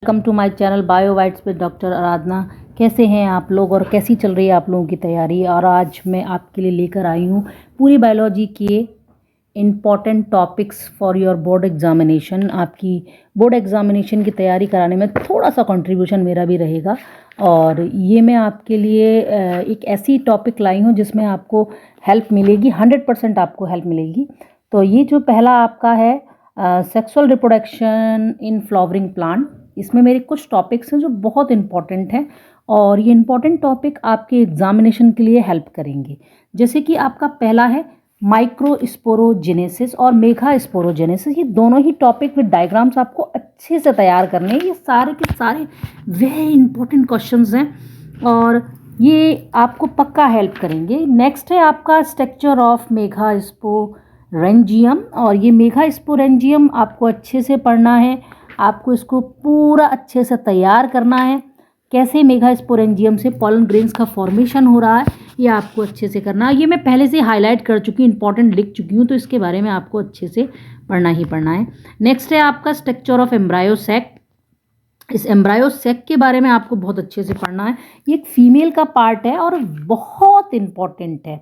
Welcome to my channel Biobites with doctor Aradhana. कैसे हैं आप लोग और कैसी चल रही है आप लोगों की तैयारी। और आज मैं आपके लिए लेकर आई हूँ पूरी बायोलॉजी के important topics for your board examination. आपकी बोर्ड एग्जामिनेशन की तैयारी कराने में थोड़ा सा कंट्रीब्यूशन मेरा भी रहेगा। और ये मैं आपके लिए एक ऐसी टॉपिक लाई हूँ जिसमें आपको हेल्प मिलेगी, 100% आपको हेल्प मिलेगी। तो ये जो पहला आपका है sexual reproduction in flowering plant, इसमें मेरे कुछ टॉपिक्स हैं जो बहुत इंपॉर्टेंट हैं और ये इंपॉर्टेंट टॉपिक आपके एग्जामिनेशन के लिए हेल्प करेंगे। जैसे कि आपका पहला है माइक्रोस्पोरोजेनेसिस और मेगा स्पोरोजेनेसिस। ये दोनों ही टॉपिक विद डायग्राम्स आपको अच्छे से तैयार करने हैं। ये सारे के सारे वेरी इंपॉर्टेंट क्वेश्चंस हैं और ये आपको पक्का हेल्प करेंगे। नेक्स्ट है आपका स्ट्रक्चर ऑफ मेगा स्पोरेंजियम और ये मेगा स्पोरेंजियम आपको अच्छे से पढ़ना है। आपको इसको पूरा अच्छे से तैयार करना है। कैसे मेगा स्पोरेंजियम से पॉलन ग्रेन्स का फॉर्मेशन हो रहा है ये आपको अच्छे से करना है। ये मैं पहले से हाईलाइट कर चुकी हूँ, इंपॉर्टेंट लिख चुकी हूँ, तो इसके बारे में आपको अच्छे से पढ़ना ही पढ़ना है। नेक्स्ट है आपका स्ट्रक्चर ऑफ एम्ब्रायो सैक। इस एम्ब्रायो सैक के बारे में आपको बहुत अच्छे से पढ़ना है। ये एक फीमेल का पार्ट है और बहुत इम्पॉर्टेंट है।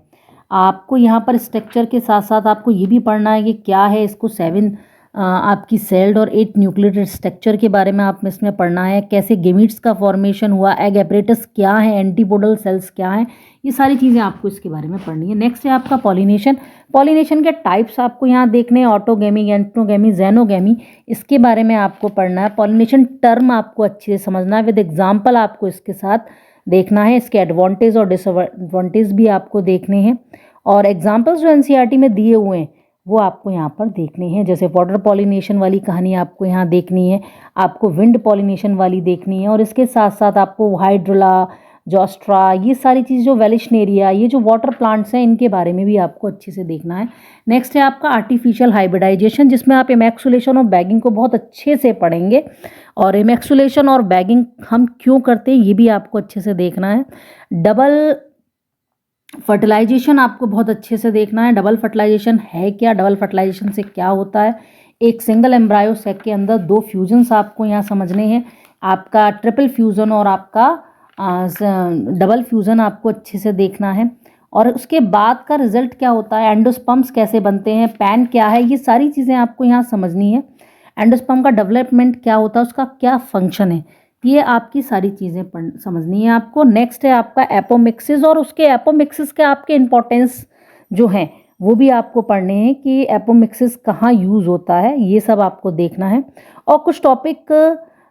आपको यहाँ पर स्ट्रक्चर के साथ साथ आपको ये भी पढ़ना है कि क्या है इसको 7 आपकी सेल्ड और 8 न्यूक्लियोटाइड स्ट्रक्चर के बारे में आप इसमें पढ़ना है। कैसे गेमीट्स का फॉर्मेशन हुआ, एग एपरेटस क्या है, एंटीपोडल सेल्स क्या हैं, ये सारी चीज़ें आपको इसके बारे में पढ़नी है। नेक्स्ट है आपका पॉलिनेशन। पॉलिनेशन के टाइप्स आपको यहाँ देखने हैं, ऑटोगेमी, एंटोगेमी, जेनोगेमी, इसके बारे में आपको पढ़ना है। पॉलिनेशन टर्म आपको अच्छे से समझना है, विद एग्जाम्पल आपको इसके साथ देखना है। इसके एडवांटेज और डिसएडवांटेज भी आपको देखने हैं और एग्जाम्पल्स जो एनसीईआरटी में दिए हुए हैं वो आपको यहाँ पर देखने हैं। जैसे वाटर पॉलिनेशन वाली कहानी आपको यहाँ देखनी है, आपको विंड पॉलिनेशन वाली देखनी है और इसके साथ साथ आपको हाइड्रोला, जोस्ट्रा, ये सारी चीज़ जो वेलिशनेरिया, ये जो वाटर प्लांट्स हैं, इनके बारे में भी आपको अच्छे से देखना है। नेक्स्ट है आपका आर्टिफिशियल हाइब्रिडाइजेशन, जिसमें आप इमैक्सुलेशन और बैगिंग को बहुत अच्छे से पढ़ेंगे। और इमैक्सुलेशन और बैगिंग हम क्यों करते हैं ये भी आपको अच्छे से देखना है। डबल फर्टिलाइजेशन आपको बहुत अच्छे से देखना है। डबल फर्टिलाइजेशन है क्या, डबल फर्टिलाइजेशन से क्या होता है। एक सिंगल एम्ब्रायो सैक के अंदर 2 फ्यूजन्स आपको यहाँ समझने हैं, आपका ट्रिपल फ्यूज़न और आपका डबल फ्यूज़न आपको अच्छे से देखना है। और उसके बाद का रिजल्ट क्या होता है, एंडोस्पर्म्स कैसे बनते हैं, पैन क्या है, ये सारी चीज़ें आपको यहाँ समझनी है। एंडोस्पर्म का डेवलपमेंट क्या होता है, उसका क्या फंक्शन है, ये आपकी सारी चीज़ें समझनी है आपको। नेक्स्ट है आपका एपोमिक्सिस और उसके एपोमिक्सिस के आपके इम्पोर्टेंस जो हैं वो भी आपको पढ़ने हैं कि एपोमिक्सिस कहाँ यूज़ होता है, ये सब आपको देखना है। और कुछ टॉपिक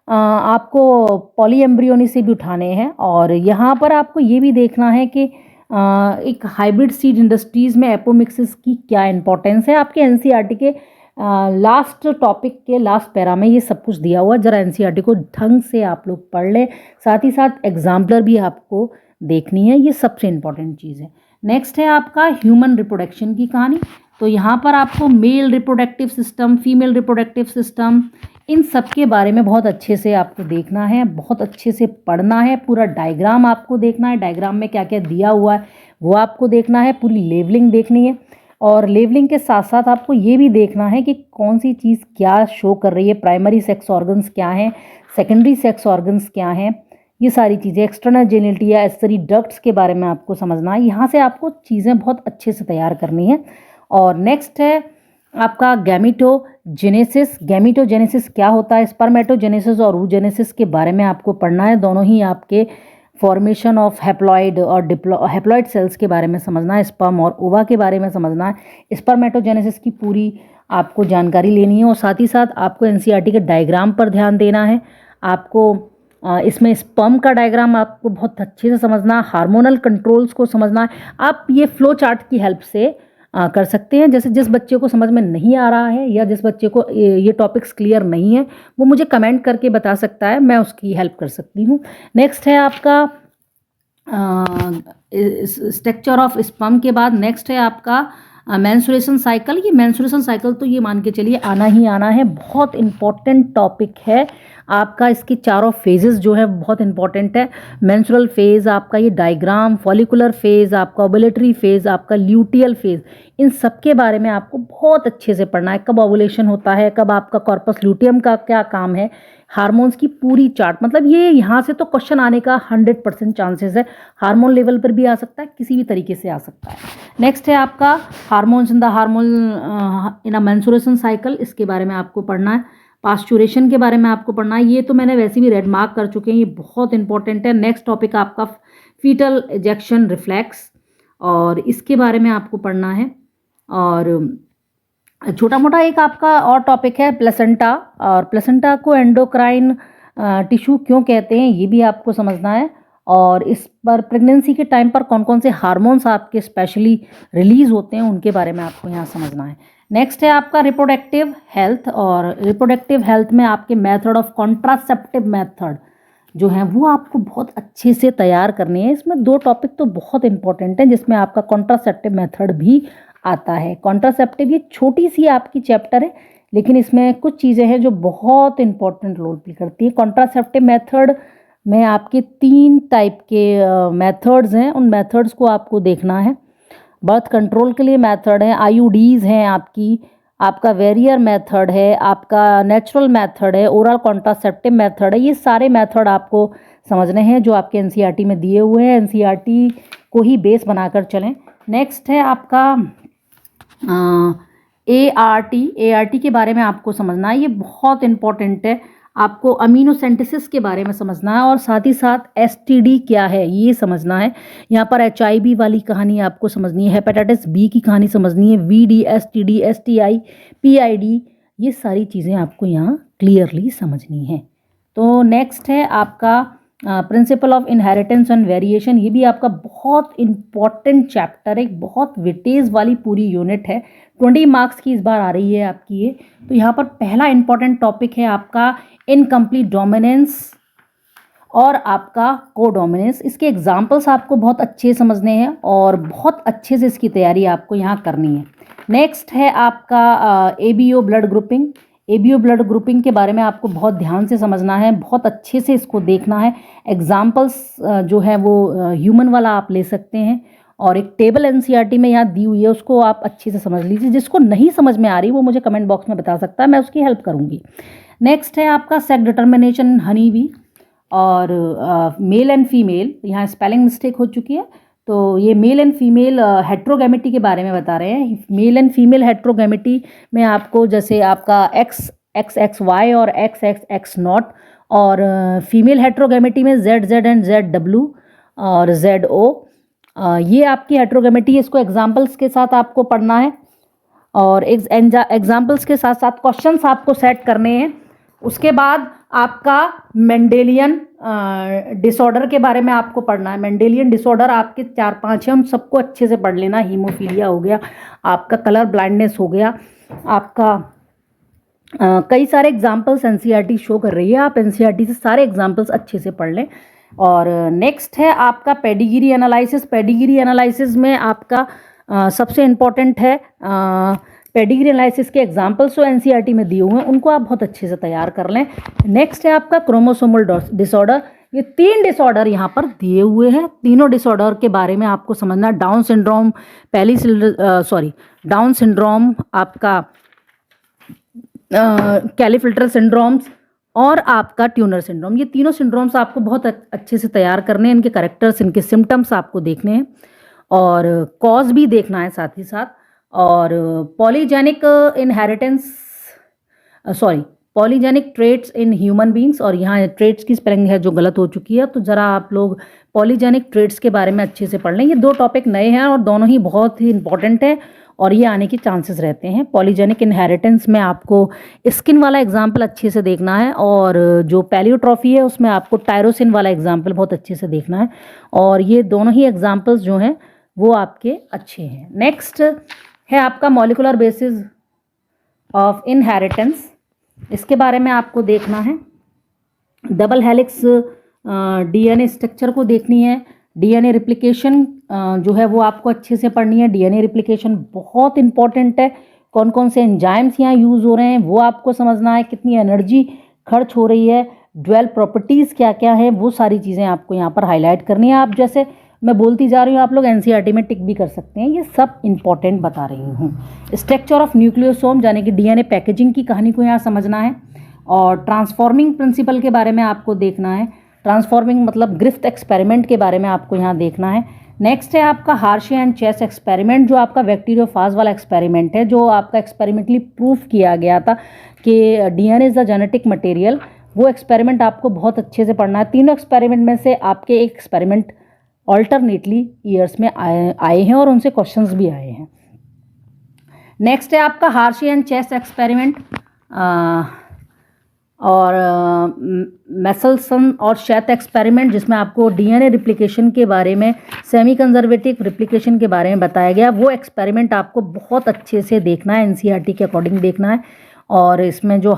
आपको पॉलीएम्ब्रियोनी से भी उठाने हैं और यहाँ पर आपको ये भी देखना है कि एक हाइब्रिड सीड इंडस्ट्रीज़ में एपोमिक्सिस की क्या इंपॉर्टेंस है। आपके एनसीईआरटी के लास्ट टॉपिक के लास्ट पैरा में ये सब कुछ दिया हुआ है। जरा एनसीईआरटी को ढंग से आप लोग पढ़ लें, साथ ही साथ एग्जाम्पलर भी आपको देखनी है, ये सबसे इम्पॉर्टेंट चीज़ है। नेक्स्ट है आपका ह्यूमन रिप्रोडक्शन की कहानी। तो यहाँ पर आपको male reproductive system, female reproductive system, इन सब के बारे में बहुत अच्छे से आपको देखना है, बहुत अच्छे से पढ़ना है। पूरा डायग्राम आपको देखना है, डायग्राम में क्या क्या दिया हुआ है वो आपको देखना है। पूरी लेवलिंग देखनी है और लेवलिंग के साथ साथ आपको ये भी देखना है कि कौन सी चीज़ क्या शो कर रही है, प्राइमरी सेक्स ऑर्गन्स क्या हैं, सेकेंडरी सेक्स ऑर्गन्स क्या हैं, ये सारी चीज़ें। एक्सटर्नल जेनिटल या एस्टरी डक्ट्स के बारे में आपको समझना है। यहाँ से आपको चीज़ें बहुत अच्छे से तैयार करनी है। और नेक्स्ट है आपका गैमीटोजेनेसिस। गैमीटोजेनेसिस क्या होता है, स्पर्मेटोजेनेसिस और oogenesis के बारे में आपको पढ़ना है। दोनों ही आपके फॉर्मेशन ऑफ हैप्लॉइड और हैप्लॉइड सेल्स के बारे में समझना है, स्पर्म और ओवा के बारे में समझना है। स्पर्मेटोजेनेसिस की पूरी आपको जानकारी लेनी है और साथ ही साथ आपको एनसीईआरटी के डायग्राम पर ध्यान देना है। आपको इसमें स्पर्म का डायग्राम आपको बहुत अच्छे से समझना है, हार्मोनल कंट्रोल्स को समझना है। आप ये फ्लो चार्ट की हेल्प से कर सकते हैं। जैसे जिस बच्चे को समझ में नहीं आ रहा है या जिस बच्चे को ये टॉपिक्स क्लियर नहीं है वो मुझे कमेंट करके बता सकता है, मैं उसकी हेल्प कर सकती हूँ। नेक्स्ट है आपका स्ट्रक्चर ऑफ स्पर्म के बाद नेक्स्ट है आपका मेंस्ट्रुएशन साइकिल, ये मेंस्ट्रुएशन साइकिल तो ये मान के चलिए आना ही आना है, बहुत इंपॉर्टेंट टॉपिक है आपका। इसके चारों फेजेस जो है बहुत इंपॉर्टेंट है। मेंस्ट्रुअल फेज आपका, ये डायग्राम, फॉलिकुलर फेज आपका, ओवुलेटरी फेज आपका, ल्यूटियल फेज, इन सब के बारे में आपको बहुत अच्छे से पढ़ना है। कब ओवुलेशन होता है, कब आपका कॉर्पस ल्यूटियम का क्या काम है, हार्मोन्स की पूरी चार्ट, मतलब ये यहाँ से तो क्वेश्चन आने का 100% चांसेस है। हार्मोन लेवल पर भी आ सकता है, किसी भी तरीके से आ सकता है। नेक्स्ट है आपका hormones in the hormone in a menstruation cycle, इसके बारे में आपको पढ़ना है। पास्चुरेशन के बारे में आपको पढ़ना है, ये तो मैंने वैसे भी रेड मार्क कर चुके हैं, ये बहुत इंपॉर्टेंट है। नेक्स्ट टॉपिक आपका फीटल एजेक्शन रिफ्लेक्स, और इसके बारे में आपको पढ़ना है। और छोटा मोटा एक आपका और टॉपिक है प्लेसेंटा, और प्लेसेंटा को एंडोक्राइन टिश्यू क्यों कहते हैं ये भी आपको समझना है। और इस पर प्रेगनेंसी के टाइम पर कौन कौन से हार्मोन्स आपके स्पेशली रिलीज होते हैं उनके बारे में आपको यहाँ समझना है। नेक्स्ट है आपका रिप्रोडक्टिव हेल्थ, और रिप्रोडक्टिव हेल्थ में आपके मेथड ऑफ कॉन्ट्रासेप्टिव मेथड जो है वो आपको बहुत अच्छे से तैयार करनी है। इसमें 2 टॉपिक तो बहुत इंपॉर्टेंट हैं, जिसमें आपका कॉन्ट्रासेप्टिव मेथड भी आता है। कॉन्ट्रासेप्टिव ये छोटी सी आपकी चैप्टर है, लेकिन इसमें कुछ चीज़ें हैं जो बहुत इंपॉर्टेंट रोल प्ले करती है। कॉन्ट्रासेप्टिव मेथड में आपके 3 टाइप के मेथड्स हैं, उन मेथड्स को आपको देखना है। बर्थ कंट्रोल के लिए मेथड है, आईयूडीज़ हैं आपका वेरियर मेथड है, आपका नेचुरल मेथड है, ओरल कॉन्ट्रासेप्टिव मेथड है। ये सारे मेथड आपको समझने हैं जो आपके एनसीईआरटी में दिए हुए हैं। एनसीईआरटी को ही बेस बनाकर चलें। नेक्स्ट है आपका एआरटी के बारे में आपको समझना है, ये बहुत इंपॉर्टेंट है। आपको अमीनोसेंटेसिस के बारे में समझना है, और साथ ही साथ एसटीडी क्या है ये समझना है। यहाँ पर एचआईवी वाली कहानी आपको समझनी है, हेपेटाइटिस बी की कहानी समझनी है, वीडी, एसटीडी, एसटीआई, पीआईडी, ये सारी चीज़ें आपको यहाँ क्लियरली समझनी है। तो नेक्स्ट है आपका principle of inheritance and variation, ये भी आपका बहुत इंपॉर्टेंट चैप्टर है, बहुत वेटेज वाली पूरी यूनिट है। 20 मार्क्स की इस बार आ रही है आपकी ये। तो यहाँ पर पहला इंपॉर्टेंट टॉपिक है आपका इनकम्प्लीट डोमिनेंस और आपका कोडोमिनेंस। इसके एग्जाम्पल्स आपको बहुत अच्छे समझने हैं और बहुत अच्छे से इसकी तैयारी आपको यहाँ करनी है। नेक्स्ट है आपका ABO blood grouping. ABO blood grouping के बारे में आपको बहुत ध्यान से समझना है, बहुत अच्छे से इसको देखना है। एग्जाम्पल्स जो है वो ह्यूमन वाला आप ले सकते हैं, और एक टेबल एनसीईआरटी में यहाँ दी हुई है, उसको आप अच्छे से समझ लीजिए। जिसको नहीं समझ में आ रही वो मुझे कमेंट बॉक्स में बता सकता है, मैं उसकी हेल्प करूँगी। नेक्स्ट है आपका सेक्स डिटर्मिनेशन हनी बी, और मेल एंड फीमेल, यहाँ स्पेलिंग मिस्टेक हो चुकी है, तो ये मेल एंड फीमेल हेट्रोगैमेटी के बारे में बता रहे हैं। मेल एंड फीमेल हेट्रोगैमेटी में आपको जैसे आपका XXY और XX0, और फीमेल हेट्रोगैमेटी में ZZ एंड ZW और ZO, ये आपकी हेट्रोगैमेटी है। इसको एग्जाम्पल्स के साथ आपको पढ़ना है, और एग्जाम्पल्स के साथ साथ क्वेश्चंस आपको सेट करने हैं। उसके बाद आपका मेंडेलियन डिसऑर्डर के बारे में आपको पढ़ना है। मेंडेलियन डिसऑर्डर आपके 4-5 हैं, हम सबको अच्छे से पढ़ लेना। हीमोफीलिया हो गया, आपका कलर ब्लाइंडनेस हो गया, आपका कई सारे एग्जाम्पल्स एनसीईआरटी शो कर रही है, आप एनसीईआरटी से सारे एग्जाम्पल्स अच्छे से पढ़ लें। और नेक्स्ट है आपका पेडिग्री एनालिसिस। पेडिग्री एनालिसिस में आपका सबसे इम्पॉर्टेंट है पेडिग्री एनालिसिस के एग्जाम्पल्स जो एनसीईआरटी में दिए हुए हैं उनको आप बहुत अच्छे से तैयार कर लें। नेक्स्ट है आपका क्रोमोसोमल डिसऑर्डर। ये 3 डिसऑर्डर यहाँ पर दिए हुए हैं, तीनों डिसऑर्डर के बारे में आपको समझना। डाउन सिंड्रोम, डाउन सिंड्रोम, आपका कैलीफिल्टर सिंड्रोम्स और आपका ट्यूनर सिंड्रोम, ये तीनों सिंड्रोम्स आपको बहुत अच्छे से तैयार करने हैं। इनके कैरेक्टर्स, इनके सिम्टम्स आपको देखने हैं, और कॉज भी देखना है साथ ही साथ। और polygenic traits in human beings, और यहाँ ट्रेट्स की स्पेलिंग है जो गलत हो चुकी है, तो ज़रा आप लोग पॉलीजेनिक ट्रेट्स के बारे में अच्छे से पढ़ लें। ये 2 टॉपिक नए हैं और दोनों ही बहुत ही इंपॉर्टेंट है, और ये आने के चांसेस रहते हैं। पॉलीजेनिक इनहेरिटेंस में आपको स्किन वाला एग्जाम्पल अच्छे से देखना है, और जो पैलियोट्रॉफी है उसमें आपको टायरोसिन वाला एग्जाम्पल बहुत अच्छे से देखना है, और ये दोनों ही एग्जाम्पल्स जो हैं वो आपके अच्छे हैं। नेक्स्ट है आपका मॉलिकुलर बेसिस ऑफ इनहेरिटेंस, इसके बारे में आपको देखना है। डबल हेलिक्स डीएनए स्ट्रक्चर को देखनी है, डीएनए रिप्लिकेशन जो है वो आपको अच्छे से पढ़नी है। डीएनए रिप्लिकेशन बहुत इंपॉर्टेंट है। कौन कौन से एंजाइम्स यहाँ यूज़ हो रहे हैं वो आपको समझना है, कितनी एनर्जी खर्च हो रही है, ड्वेल प्रॉपर्टीज़ क्या क्या है, वो सारी चीज़ें आपको यहाँ पर हाईलाइट करनी है। आप जैसे मैं बोलती जा रही हूँ, आप लोग एनसीईआरटी में टिक भी कर सकते हैं, ये सब इंपॉर्टेंट बता रही हूँ। स्ट्रक्चर ऑफ न्यूक्लियोसोम यानी कि डीएनए पैकेजिंग की कहानी को यहाँ समझना है, और ट्रांसफॉर्मिंग प्रिंसिपल के बारे में आपको देखना है। ट्रांसफॉर्मिंग मतलब ग्रिफ्थ एक्सपेरिमेंट के बारे में आपको यहाँ देखना है। नेक्स्ट है आपका हार्शे एंड चेस एक्सपेरिमेंट, जो आपका बैक्टीरियोफाज वाला एक्सपेरिमेंट है, जो आपका एक्सपेरिमेंटली प्रूफ किया गया था कि DNA is the genetic material. वो एक्सपेरिमेंट आपको बहुत अच्छे से पढ़ना है। तीनों एक्सपेरिमेंट में से आपके एक एक्सपेरिमेंट ऑल्टरनेटली ईयर्स में आए हैं और उनसे क्वेश्चंस भी आए हैं। नेक्स्ट है आपका हार्शे एंड चेस एक्सपेरिमेंट और मेसलसन और शैत एक्सपेरिमेंट, जिसमें आपको डीएनए रिप्लिकेशन के बारे में, सेमी कंजर्वेटिव रिप्लिकेशन के बारे में बताया गया। वो एक्सपेरिमेंट आपको बहुत अच्छे से देखना है, एनसीईआरटी के अकॉर्डिंग देखना है। और इसमें जो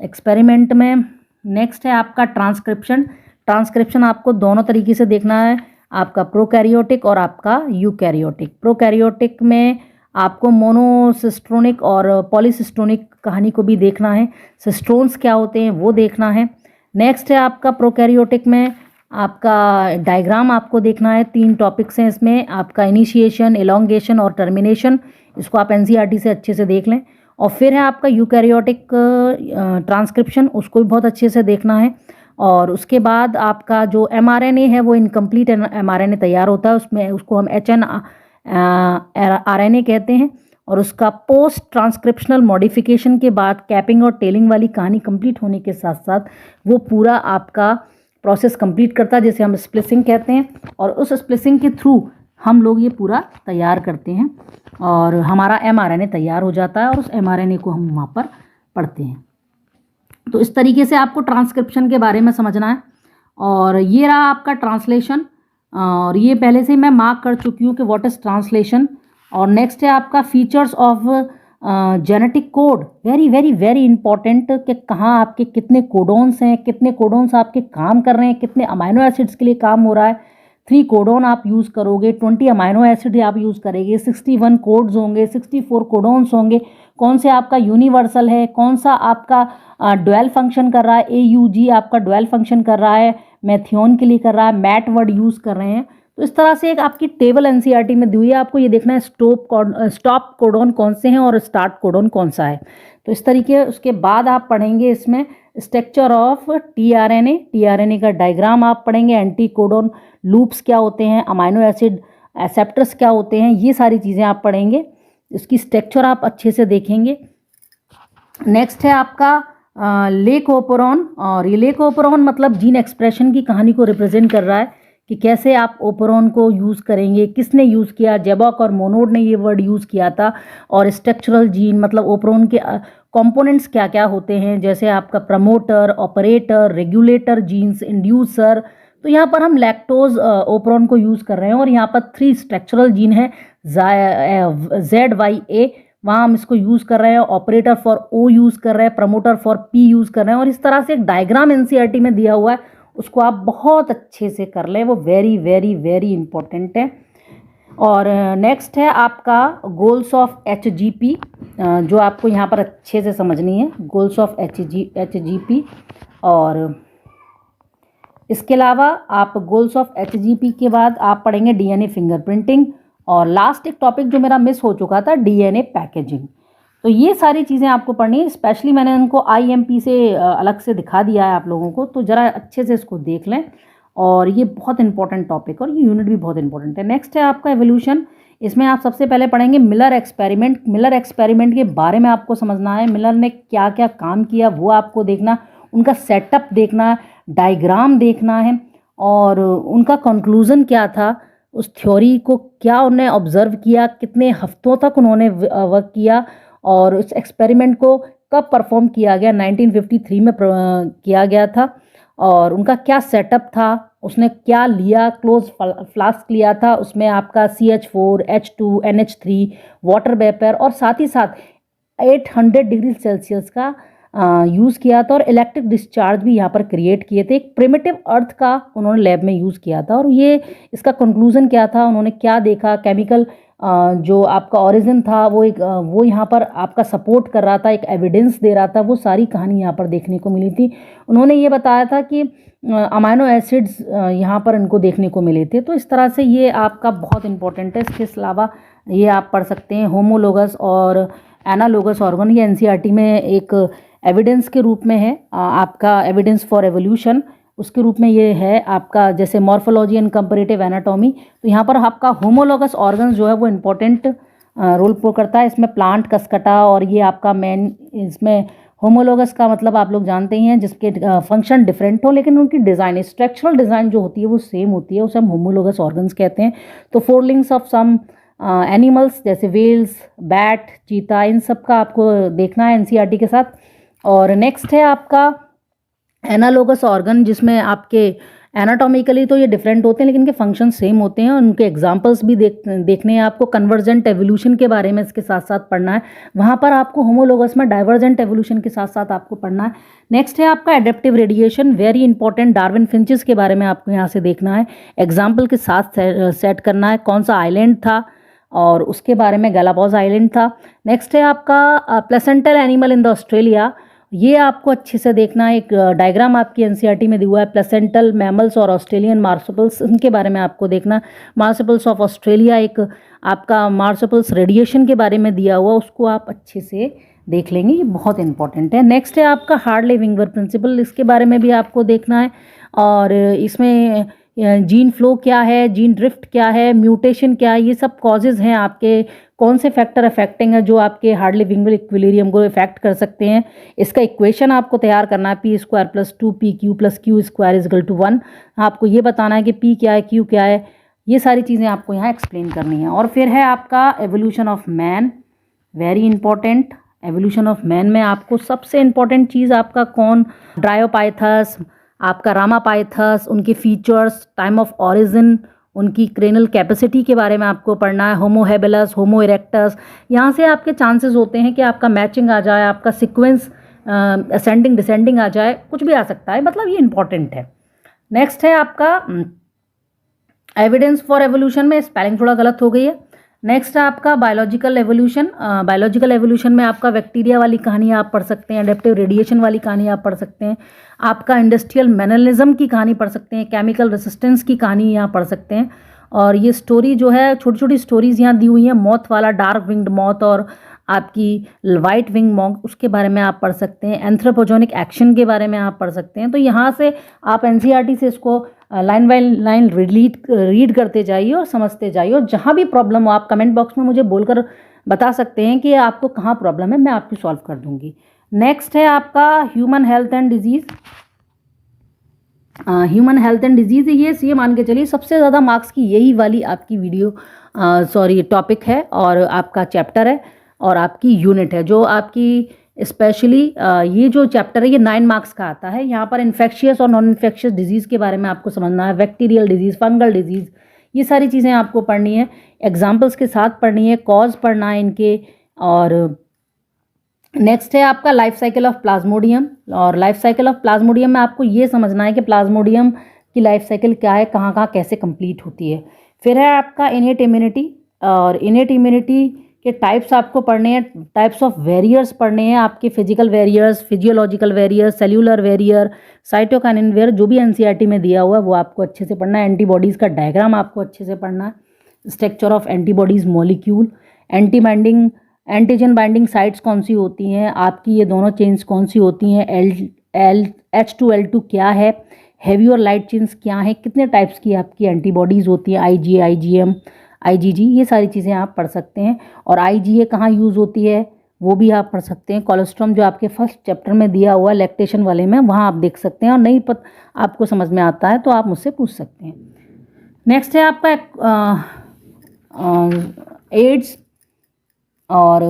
एक्सपेरिमेंट में नेक्स्ट है आपका ट्रांसक्रिप्शन। ट्रांसक्रिप्शन आपको दोनों तरीके से देखना है, आपका प्रोकैरियोटिक और आपका यूकैरियोटिक। प्रोकैरियोटिक में आपको मोनोसिस्ट्रोनिक और पॉलीसिस्ट्रोनिक कहानी को भी देखना है, सिस्ट्रोन्स क्या होते हैं वो देखना है। नेक्स्ट है आपका प्रोकैरियोटिक में आपका डायग्राम आपको देखना है। 3 टॉपिक्स हैं इसमें, आपका इनिशिएशन, एलोंगेशन और टर्मिनेशन। इसको आप एनसीईआरटी से अच्छे से देख लें। और फिर है आपका यूकैरियोटिक ट्रांसक्रिप्शन, उसको भी बहुत अच्छे से देखना है। और उसके बाद आपका जो एमआरएनए है वो इनकम्प्लीट एमआरएनए तैयार होता है, उसमें उसको हम एचएनआरएनए कहते हैं। और उसका पोस्ट ट्रांसक्रिप्शनल मॉडिफिकेशन के बाद कैपिंग और टेलिंग वाली कहानी कंप्लीट होने के साथ साथ वो पूरा आपका प्रोसेस कंप्लीट करता है, जिसे हम स्प्लिसिंग कहते हैं। और उस स्प्लिसिंग के थ्रू हम लोग ये पूरा तैयार करते हैं और हमारा एमआरएनए तैयार हो जाता है और उस एमआरएनए को हम वहाँ पर पढ़ते हैं। तो इस तरीके से आपको ट्रांसक्रिप्शन के बारे में समझना है। और ये रहा आपका ट्रांसलेशन, और ये पहले से ही मैं मार्क कर चुकी हूँ कि व्हाट इज़ ट्रांसलेशन। और नेक्स्ट है आपका features of genetic code, very very very important, कि कहाँ आपके कितने कोडोन्स हैं, कितने कोडोन्स आपके काम कर रहे हैं, कितने अमाइनो एसिड्स के लिए काम हो रहा है। 3 कोडोन आप यूज़ करोगे, 20 अमाइनो एसिड आप यूज़ करेंगे, 61 कोड्स होंगे, 64 कोडोन्स होंगे। कौन से आपका यूनिवर्सल है, कौन सा आपका डुअल फंक्शन कर रहा है, AUG आपका डुअल फंक्शन कर रहा है, मैथियोन के लिए कर रहा है, मैट वर्ड यूज़ कर रहे हैं। तो इस तरह से एक आपकी टेबल एनसीईआरटी में दी हुई है, आपको ये देखना है स्टॉप कोडोन कौन से हैं और स्टार्ट कोडोन कौन सा है। तो इस तरीके उसके बाद आप पढ़ेंगे इसमें स्ट्रक्चर ऑफ टीआरएनए का डायग्राम आप पढ़ेंगे, एंटी कोडोन लूप्स क्या होते हैं, अमाइनो एसिड एक्सेप्टर्स क्या होते हैं, ये सारी चीज़ें आप पढ़ेंगे। इसकी स्ट्रक्चर आप अच्छे से देखेंगे। नेक्स्ट है आपका लेकोपोरॉन, और ये लेकोपोरॉन मतलब जीन एक्सप्रेशन की कहानी को रिप्रेजेंट कर रहा है कि कैसे आप ओपोरॉन को यूज़ करेंगे, किसने यूज़ किया, जेबॉक और मोनोड ने ये वर्ड यूज़ किया था। और स्ट्रक्चरल जीन मतलब ओपोरॉन के कंपोनेंट्स क्या क्या होते हैं, जैसे आपका promoter, operator, regulator jeans, inducer. तो यहाँ पर हम लैक्टोज ओपोरॉन को यूज़ कर रहे हैं, और यहाँ पर 3 स्ट्रक्चरल जीन है ZYA, वहाँ हम इसको यूज़ कर रहे हैं। ऑपरेटर फॉर O यूज़ कर रहे हैं, प्रमोटर फॉर P यूज़ कर रहे हैं। और इस तरह से एक डायग्राम एनसीईआरटी में दिया हुआ है, उसको आप बहुत अच्छे से कर लें, वो वेरी वेरी वेरी इंपॉर्टेंट है। और नेक्स्ट है आपका गोल्स ऑफ HGP, जो आपको यहाँ पर अच्छे से समझनी है, गोल्स ऑफ HGP। और इसके अलावा आप गोल्स ऑफ HGP के बाद आप पढ़ेंगे डीएनए फिंगरप्रिंटिंग, और लास्ट एक टॉपिक जो मेरा मिस हो चुका था, डीएनए पैकेजिंग। तो ये सारी चीज़ें आपको पढ़नी है। स्पेशली मैंने उनको IMP से अलग से दिखा दिया है आप लोगों को, तो ज़रा अच्छे से इसको देख लें। और ये बहुत इंपॉर्टेंट टॉपिक, और ये यूनिट भी बहुत इंपॉर्टेंट है। नेक्स्ट है आपका एवोल्यूशन, इसमें आप सबसे पहले पढ़ेंगे मिलर एक्सपेरिमेंट। मिलर एक्सपेरिमेंट के बारे में आपको समझना है, मिलर ने क्या क्या काम किया वो आपको देखना, उनका सेटअप देखना, डायग्राम देखना है, और उनका कंक्लूज़न क्या था, उस थ्योरी को क्या उन्होंने ऑब्जर्व किया, कितने हफ्तों तक उन्होंने वर्क किया, और उस एक्सपेरिमेंट को कब परफॉर्म किया गया, 1953 में किया गया था। और उनका क्या सेटअप था, उसने क्या लिया, क्लोज फ्लास्क लिया था, उसमें आपका CH4, H2, NH3, water vapour, और साथ ही साथ 800 डिग्री सेल्सियस का यूज़ किया था और इलेक्ट्रिक डिस्चार्ज भी यहाँ पर क्रिएट किए थे। एक प्रिमिटिव अर्थ का उन्होंने लैब में यूज़ किया था और ये इसका कंक्लूजन क्या था, उन्होंने क्या देखा, केमिकल जो आपका ओरिजिन था वो यहाँ पर आपका सपोर्ट कर रहा था, एक एविडेंस दे रहा था, वो सारी कहानी यहाँ पर देखने को मिली थी। उन्होंने ये बताया था कि अमाइनो एसिड्स यहाँ पर इनको देखने को मिले थे। तो इस तरह से ये आपका बहुत इंपॉर्टेंट है। इसके अलावा ये आप पढ़ सकते हैं होमोलोगस और एनालोगस ऑर्गन, ये एनसीईआरटी में एक एविडेंस के रूप में है, आपका एविडेंस फॉर एवोल्यूशन उसके रूप में ये है आपका, जैसे मॉर्फोलॉजी एंड कंपैरेटिव एनाटॉमी। तो यहाँ पर आपका होमोलोगस ऑर्गन्स जो है वो इम्पोर्टेंट रोल प्ले करता है इसमें। प्लांट, कसकटा और ये आपका मेन, इसमें होमोलोगस का मतलब आप लोग जानते ही हैं, जिसके फंक्शन डिफरेंट हो लेकिन उनकी डिज़ाइन, स्ट्रक्चरल डिज़ाइन जो होती है वो सेम होती है, उसे हम होमोलोगस ऑर्गन्स कहते हैं। तो फोर लिंग्स ऑफ सम एनिमल्स जैसे वेल्स, बैट, चीता, इन सब का आपको देखना है एनसीईआरटी के साथ। और नेक्स्ट है आपका एनालोगस ऑर्गन, जिसमें आपके एनाटॉमिकली तो ये डिफरेंट होते हैं लेकिन इनके फंक्शन सेम होते हैं और उनके एग्जांपल्स भी देखने हैं आपको। कन्वर्जेंट एवोल्यूशन के बारे में इसके साथ साथ पढ़ना है, वहाँ पर आपको होमोलोगस में डाइवर्जेंट एवोल्यूशन के साथ साथ आपको पढ़ना है। नेक्स्ट है आपका adaptive radiation, very important. Darwin finches के बारे में आपको यहाँ से देखना है, एग्जाम्पल के साथ सेट करना है, कौन सा आइलैंड था और उसके बारे में गैलापागोस आइलैंड था। नेक्स्ट है आपका placental animal in the Australia, ये आपको अच्छे से देखना है। एक डायग्राम आपकी एनसीईआरटी में दिया हुआ है, प्लेसेंटल मैमल्स और ऑस्ट्रेलियन मार्सुपिल्स, इनके बारे में आपको देखना। मार्सुपिल्स ऑफ ऑस्ट्रेलिया एक आपका मार्सुपिल्स रेडिएशन के बारे में दिया हुआ, उसको आप अच्छे से देख लेंगे, ये बहुत इंपॉर्टेंट है। नेक्स्ट है आपका हार्डले विंगवर प्रिंसिपल, इसके बारे में भी आपको देखना है। और इसमें जीन फ्लो क्या है, जीन ड्रिफ्ट क्या है, म्यूटेशन क्या है, ये सब कॉजेज़ हैं आपके, कौन से फैक्टर अफेक्टिंग है जो आपके हार्डली विंगवर इक्विलिब्रियम को इफेक्ट कर सकते हैं। इसका इक्वेशन आपको तैयार करना है, p² + 2pq + q² = 1। आपको ये बताना है कि p क्या है, q क्या है, ये सारी चीज़ें आपको यहाँ एक्सप्लेन करनी है। और फिर है आपका evolution of man, very important. Evolution of man में आपको सबसे इंपॉर्टेंट चीज़ आपका कौन, ड्रायोपाइथस, आपका रामापाइथस, उनके फीचर्स, टाइम ऑफ ओरिजिन, उनकी क्रेनल कैपेसिटी के बारे में आपको पढ़ना है। होमो हेबिलस, होमो इरेक्टस, यहाँ से आपके चांसेस होते हैं कि आपका मैचिंग आ जाए, आपका सीक्वेंस असेंडिंग डिसेंडिंग आ जाए, कुछ भी आ सकता है, मतलब ये इंपॉर्टेंट है। नेक्स्ट है आपका एविडेंस फॉर एवोल्यूशन में स्पेलिंग थोड़ा गलत हो गई है। नेक्स्ट है आपका बायोलॉजिकल एवोल्यूशन। बायोलॉजिकल एवोल्यूशन में आपका बैक्टीरिया वाली कहानी आप पढ़ सकते हैं, एडेप्टिव रेडिएशन वाली कहानी आप पढ़ सकते हैं, आपका इंडस्ट्रियल मैनलिज्म की कहानी पढ़ सकते हैं, केमिकल रेसिस्टेंस की कहानी यहाँ पढ़ सकते हैं। और ये स्टोरी जो है, छोटी छोटी स्टोरीज यहाँ दी हुई हैं, मॉथ वाला, डार्क विंग्ड मॉथ और आपकी वाइट विंग मॉथ, उसके बारे में आप पढ़ सकते हैं। एंथ्रोपोजेनिक एक्शन के बारे में आप पढ़ सकते हैं। तो यहाँ से आप एनसीईआरटी से इसको लाइन बाय लाइन रीड करते जाइए और समझते जाइए, और जहाँ भी प्रॉब्लम हो आप कमेंट बॉक्स में मुझे बोलकर बता सकते हैं कि आपको कहाँ प्रॉब्लम है, मैं आपकी सॉल्व कर दूँगी। नेक्स्ट है आपका human health and disease. Human health and disease, ये मान के चलिए सबसे ज़्यादा मार्क्स की यही वाली आपकी वीडियो टॉपिक है और आपका चैप्टर है और आपकी यूनिट है, जो आपकी स्पेशली ये जो चैप्टर है ये 9 मार्क्स का आता है। यहाँ पर इन्फेक्शियस और नॉन इन्फेक्शियस डिजीज़ के बारे में आपको समझना है, बैक्टीरियल डिजीज़, फंगल डिजीज़, ये सारी चीज़ें आपको पढ़नी है, एग्जाम्पल्स के साथ पढ़नी है, कॉज पढ़ना है इनके। और नेक्स्ट है आपका लाइफ साइकिल ऑफ प्लाज्मोडियम, और लाइफ साइकिल ऑफ प्लाज्मोडियम में आपको ये समझना है कि प्लाज्मोडियम की लाइफ साइकिल क्या है, कहाँ कहाँ कैसे कंप्लीट होती है। फिर है आपका इनेट इम्यूनिटी, और इनेट इम्यूनिटी के टाइप्स आपको पढ़ने हैं, टाइप्स ऑफ वेरियर्स पढ़ने हैं, आपके physical barriers, physiological barrier, cellular barrier, cytokinin barrier, जो भी एनसीईआरटी में दिया हुआ है वो आपको अच्छे से पढ़ना है। एंटीबॉडीज़ का डायग्राम आपको अच्छे से पढ़ना है, structure of antibodies molecule, antigen binding sites कौन सी होती हैं, आपकी ये दोनों चेन्स कौन सी होती हैं, H2L2 क्या है, हैवी और लाइट चेन्स क्या है, कितने टाइप्स की आपकी एंटीबॉडीज़ होती हैं, IgA, IgM, IgG, ये सारी चीज़ें आप पढ़ सकते हैं। और IgA कहाँ यूज़ होती है वो भी आप पढ़ सकते हैं। कोलेस्ट्रॉम जो आपके फर्स्ट चैप्टर में दिया हुआ है लैक्टेशन वाले में, वहाँ आप देख सकते हैं, और नहीं आपको समझ में आता है तो आप मुझसे पूछ सकते हैं। नेक्स्ट है आपका एड्स और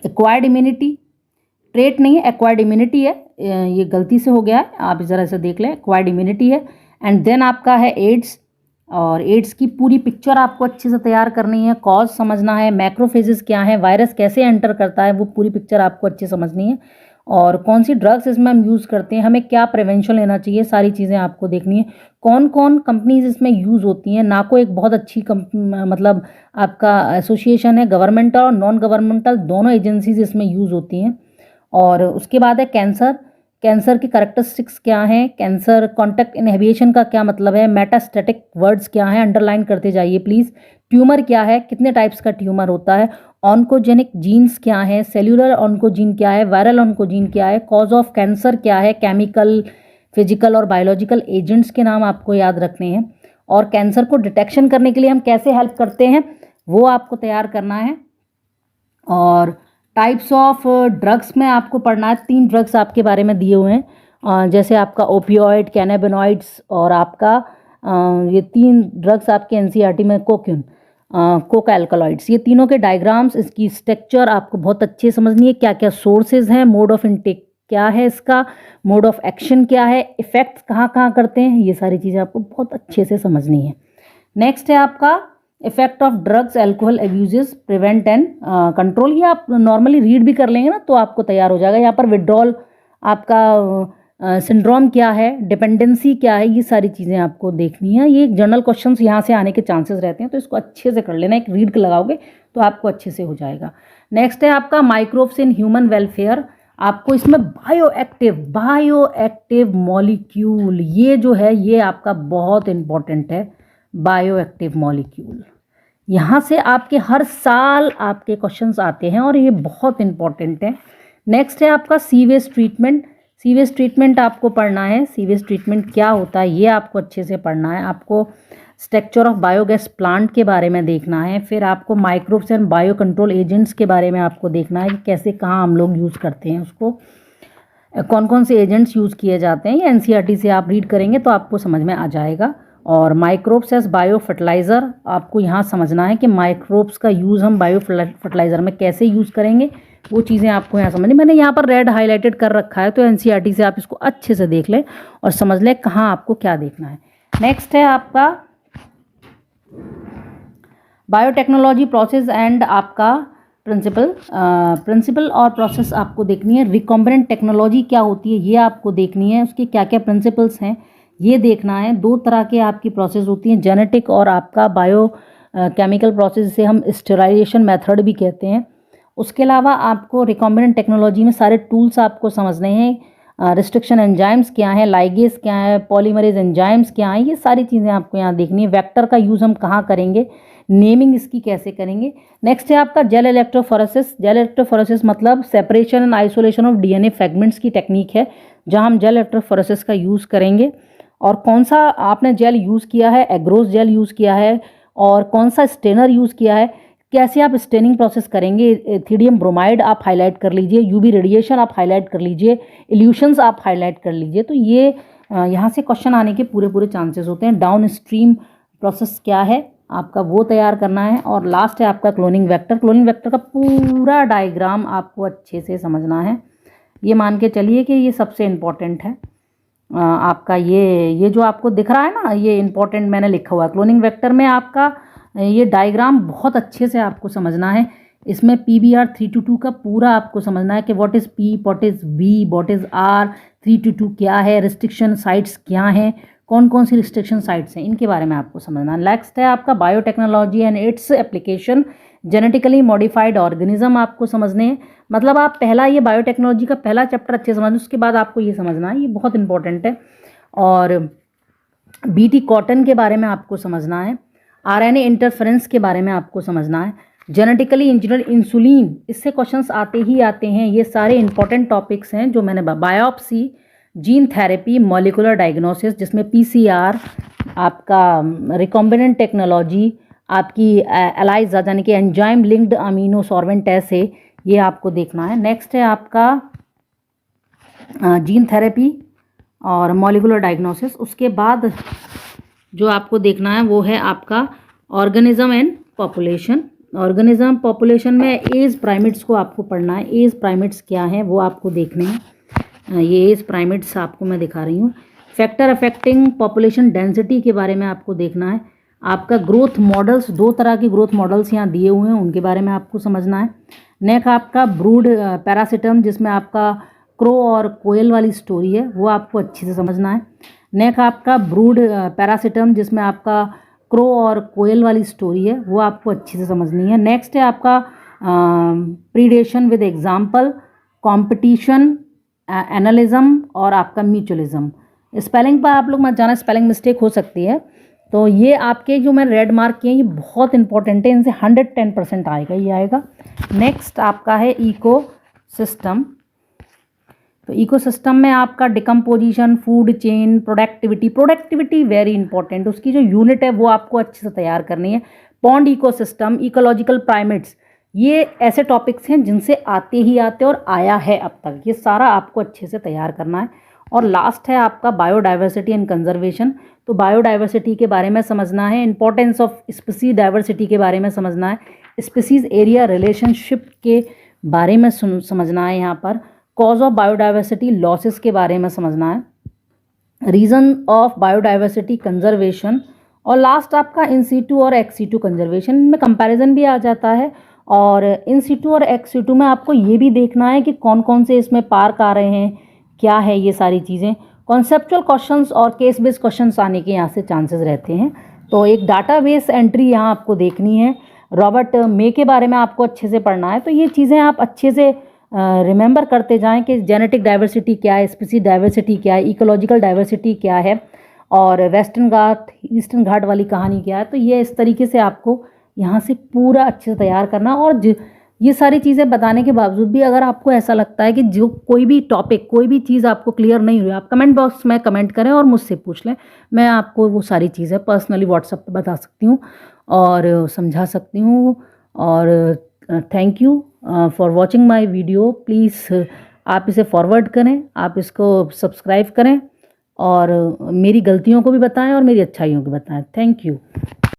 एक्वायर्ड इम्यूनिटी, ट्रेट नहीं है, एक्वायर्ड इम्यूनिटी है, ये गलती से हो गया है, आप ज़रा से देख लें, एक्वायर्ड इम्यूनिटी है। एंड देन आपका है एड्स, और एड्स की पूरी पिक्चर आपको अच्छे से तैयार करनी है, कॉज समझना है, मैक्रोफेजेस क्या है, वायरस कैसे एंटर करता है, वो पूरी पिक्चर आपको अच्छे समझनी है। और कौन सी ड्रग्स इसमें हम यूज़ करते हैं, हमें क्या प्रिवेंशन लेना चाहिए, सारी चीज़ें आपको देखनी है। कौन कौन कंपनीज इसमें यूज़ होती हैं, नाको एक बहुत अच्छी मतलब आपका एसोसिएशन है, गवर्नमेंटल और नॉन गवर्नमेंटल दोनों एजेंसीज इसमें यूज़ होती हैं। और उसके बाद है कैंसर, कैंसर की करेक्टरिस्टिक्स क्या हैं, कैंसर कॉन्टैक्ट इनहिबिशन का क्या मतलब है, मेटास्टैटिक वर्ड्स क्या हैं, अंडरलाइन करते जाइए प्लीज़। ट्यूमर क्या है, कितने टाइप्स का ट्यूमर होता है, ऑन्कोजेनिक जीन्स क्या है, सेल्यूलर ऑन्कोजीन क्या है, वायरल ऑन्कोजीन क्या है, कॉज ऑफ कैंसर क्या है, केमिकल, फिजिकल और बायोलॉजिकल एजेंट्स के नाम आपको याद रखने हैं, और कैंसर को डिटेक्शन करने के लिए हम कैसे हेल्प करते हैं वो आपको तैयार करना है। और टाइप्स ऑफ ड्रग्स में आपको पढ़ना है, 3 ड्रग्स आपके बारे में दिए हुए हैं, जैसे आपका ओपियोइड, कैनाबिनॉइड्स और आपका ये 3 ड्रग्स आपके एनसीईआरटी में कोक्यून, कोका एल्कलॉइड्स, ये तीनों के डायग्राम्स, इसकी स्ट्रक्चर आपको बहुत अच्छे समझनी है, क्या क्या सोर्सेज हैं, मोड ऑफ इनटेक क्या है इसका, मोड ऑफ एक्शन क्या है, इफेक्ट्स कहाँ कहाँ करते हैं, ये सारी चीज़ें आपको बहुत अच्छे से समझनी है। नेक्स्ट है आपका effect of drugs alcohol abuses prevent and control, ये आप नॉर्मली रीड भी कर लेंगे ना तो आपको तैयार हो जाएगा। यहाँ पर विड्रॉल आपका सिंड्रोम क्या है, डिपेंडेंसी क्या है, ये सारी चीज़ें आपको देखनी है। ये जनरल क्वेश्चंस यहाँ से आने के चांसेस रहते हैं, तो इसको अच्छे से कर लेना, एक रीड लगाओगे तो आपको अच्छे से हो जाएगा। नेक्स्ट है आपका माइक्रोब्स इन ह्यूमन वेलफेयर, आपको इसमें बायोएक्टिव मॉलिक्यूल, ये जो है ये आपका बहुत इंपॉर्टेंट है, बायोएक्टिव मॉलिक्यूल। यहाँ से आपके हर साल आपके क्वेश्चंस आते हैं और ये बहुत इंपॉर्टेंट है। नेक्स्ट है आपका सीवेज ट्रीटमेंट, सीवेज ट्रीटमेंट आपको पढ़ना है, सीवेज ट्रीटमेंट क्या होता है ये आपको अच्छे से पढ़ना है। आपको स्ट्रक्चर ऑफ बायोगैस प्लांट के बारे में देखना है, फिर आपको microbes and bio control agents के बारे में आपको देखना है कि कैसे कहाँ हम लोग यूज़ करते हैं उसको, कौन कौन से एजेंट्स यूज़ किए जाते हैं। ये एनसीईआरटी से आप रीड करेंगे तो आपको समझ में आ जाएगा। और माइक्रोब्स एज बायो फर्टिलाइज़र, आपको यहाँ समझना है कि माइक्रोब्स का यूज़ हम बायो फर्टिलाइज़र में कैसे यूज़ करेंगे, वो चीज़ें आपको यहाँ समझनी। मैंने यहाँ पर रेड हाईलाइटेड कर रखा है, तो एनसीईआरटी से आप इसको अच्छे से देख लें और समझ लें कहाँ आपको क्या देखना है। नेक्स्ट है आपका बायोटेक्नोलॉजी प्रोसेस एंड आपका प्रिंसिपल और प्रोसेस आपको देखनी है। रिकॉम्बिनेंट टेक्नोलॉजी क्या होती है ये आपको देखनी है, उसके क्या क्या प्रिंसिपल्स हैं ये देखना है। 2 तरह के आपकी प्रोसेस होती हैं, जेनेटिक और आपका बायो केमिकल प्रोसेस, जिसे हम स्टेरिलाइजेशन मेथड भी कहते हैं। उसके अलावा आपको रिकॉम्बिनेंट टेक्नोलॉजी में सारे टूल्स आपको समझने हैं, रिस्ट्रिक्शन एंजाइम्स क्या है, लाइगेज क्या है, पॉलीमरेज एंजाइम्स क्या हैं, ये सारी चीज़ें आपको यहाँ देखनी है। वेक्टर का यूज़ हम कहाँ करेंगे, नेमिंग इसकी कैसे करेंगे। नेक्स्ट है आपका जेल इलेक्ट्रोफोरेसिस, जेल इलेक्ट्रोफोरेसिस मतलब separation and isolation of DNA fragments की टेक्निक है, जहाँ हम जेल इलेक्ट्रोफोरेसिस का यूज़ करेंगे। और कौन सा आपने जेल यूज़ किया है, एग्रोस जेल यूज़ किया है, और कौन सा स्टेनर यूज़ किया है, कैसे आप स्टेनिंग प्रोसेस करेंगे। एथिडियम ब्रोमाइड आप हाईलाइट कर लीजिए, यूवी रेडिएशन आप हाईलाइट कर लीजिए, इल्यूशंस आप हाईलाइट कर लीजिए। तो ये यहाँ से क्वेश्चन आने के पूरे चांसेस होते हैं। डाउन स्ट्रीम प्रोसेस क्या है आपका वो तैयार करना है। और लास्ट है आपका क्लोनिंग वेक्टर, क्लोनिंग वेक्टर का पूरा डायग्राम आपको अच्छे से समझना है। ये मान के चलिए कि ये सबसे इम्पॉर्टेंट है। आपका ये जो आपको दिख रहा है ना, ये इंपॉर्टेंट मैंने लिखा हुआ है। क्लोनिंग वेक्टर में आपका ये डायग्राम बहुत अच्छे से आपको समझना है। इसमें PBR 322 का पूरा आपको समझना है कि what is P, what is B, what is R, 322 क्या है, रिस्ट्रिक्शन साइट्स क्या हैं, कौन कौन सी रिस्ट्रिक्शन साइट्स हैं, इनके बारे में आपको समझना है। नेक्स्ट है आपका biotechnology and its application, genetically modified organism आपको समझने हैं। मतलब आप पहला ये बायोटेक्नोलॉजी का पहला चैप्टर अच्छे से समझना, उसके बाद आपको ये समझना है, ये बहुत इंपॉर्टेंट है। और BT कॉटन के बारे में आपको समझना है। RNA इंटरफेरेंस के बारे में आपको समझना है। जेनेटिकली इंजीनियर्ड इंसुलिन, इससे क्वेश्चंस आते ही आते हैं। ये सारे इंपॉर्टेंट टॉपिक्स हैं जो मैंने biopsy, gene therapy, molecular diagnosis जिसमें PCR, आपका रिकॉम्बिनेंट टेक्नोलॉजी, आपकी एलाइजा यानी कि enzyme linked amino sorbent test है, ये आपको देखना है। नेक्स्ट है आपका जीन थेरेपी और मॉलिकुलर डायग्नोसिस। उसके बाद जो आपको देखना है वो है आपका organism and population. Organism population में एज प्राइमेट्स को आपको पढ़ना है। एज प्राइमेट्स क्या हैं वो आपको देखने हैं। ये एज प्राइमेट्स आपको मैं दिखा रही हूँ। फैक्टर अफेक्टिंग पॉपुलेशन डेंसिटी के बारे में आपको देखना है। आपका ग्रोथ मॉडल्स, 2 तरह के ग्रोथ मॉडल्स यहाँ दिए हुए हैं, उनके बारे में आपको समझना है। नेक्स्ट आपका ब्रूड पैरासिटम, जिसमें आपका क्रो और कोयल वाली स्टोरी है, वो आपको अच्छे से समझना है। नेक्स्ट आपका ब्रूड पैरासिटम, जिसमें आपका क्रो और कोयल वाली स्टोरी है, वो आपको अच्छे से समझनी है। नेक्स्ट है आपका प्रीडेशन विद एग्जाम्पल, कॉम्पिटिशन, एनालिज्म और आपका म्यूचुअलिज्म। स्पेलिंग पर आप लोग मत जाना, स्पेलिंग मिस्टेक हो सकती है। तो ये आपके जो मैं रेड मार्क किए हैं ये बहुत इंपॉर्टेंट है, इनसे 110% आएगा, ये आएगा। नेक्स्ट आपका है इको सिस्टम। तो इकोसिस्टम में आपका decomposition, food chain, productivity very important, उसकी जो यूनिट है वो आपको अच्छे से तैयार करनी है। पॉन्ड इकोसिस्टम, इकोलॉजिकल प्राइमेट्स, ये ऐसे टॉपिक्स हैं जिनसे आते ही आते और आया है अब तक, ये सारा आपको अच्छे से तैयार करना है। और लास्ट है आपका बायोडाइवर्सिटी एंड कंजर्वेशन। तो बायोडाइवर्सिटी के बारे में समझना है, इंपॉर्टेंस ऑफ स्पीसीज डाइवर्सिटी के बारे में समझना है, स्पीसीज एरिया रिलेशनशिप के बारे में समझना है, यहाँ पर कॉज ऑफ बायोडाइवर्सिटी लॉसेस के बारे में समझना है, रीज़न ऑफ बायोडाइवर्सिटी कंजर्वेशन, और लास्ट आपका इन सीटू और एक्स सीटू कंजर्वेशन में कंपैरिजन भी आ जाता है। और इन सीटू और एक्स सीटू में आपको ये भी देखना है कि कौन कौन से इसमें पार्क आ रहे हैं, क्या है ये सारी चीज़ें। कॉन्सेप्चुअल क्वेश्चंस और केस बेस्ड क्वेश्चंस आने के यहाँ से चांसेस रहते हैं। तो एक डाटाबेस एंट्री यहाँ आपको देखनी है, रॉबर्ट मे के बारे में आपको अच्छे से पढ़ना है। तो ये चीज़ें आप अच्छे से रिमेंबर करते जाएं कि जेनेटिक डाइवर्सिटी क्या है, स्पीसीज डाइवर्सिटी क्या है, इकोलॉजिकल डाइवर्सिटी क्या है, और वेस्टर्न घाट ईस्टर्न घाट वाली कहानी क्या है। तो ये इस तरीके से आपको यहाँ से पूरा अच्छे से तैयार करना। और ये सारी चीज़ें बताने के बावजूद भी अगर आपको ऐसा लगता है कि जो कोई भी टॉपिक, कोई भी चीज़ आपको क्लियर नहीं हुई, आप कमेंट बॉक्स में कमेंट करें और मुझसे पूछ लें, मैं आपको वो सारी चीज़ें पर्सनली व्हाट्सएप पे बता सकती हूँ और समझा सकती हूँ। और thank you for watching my video. Please आप इसे फॉरवर्ड करें, आप इसको सब्सक्राइब करें और मेरी गलतियों को भी बताएं और मेरी अच्छाइयों को बताएं। Thank you.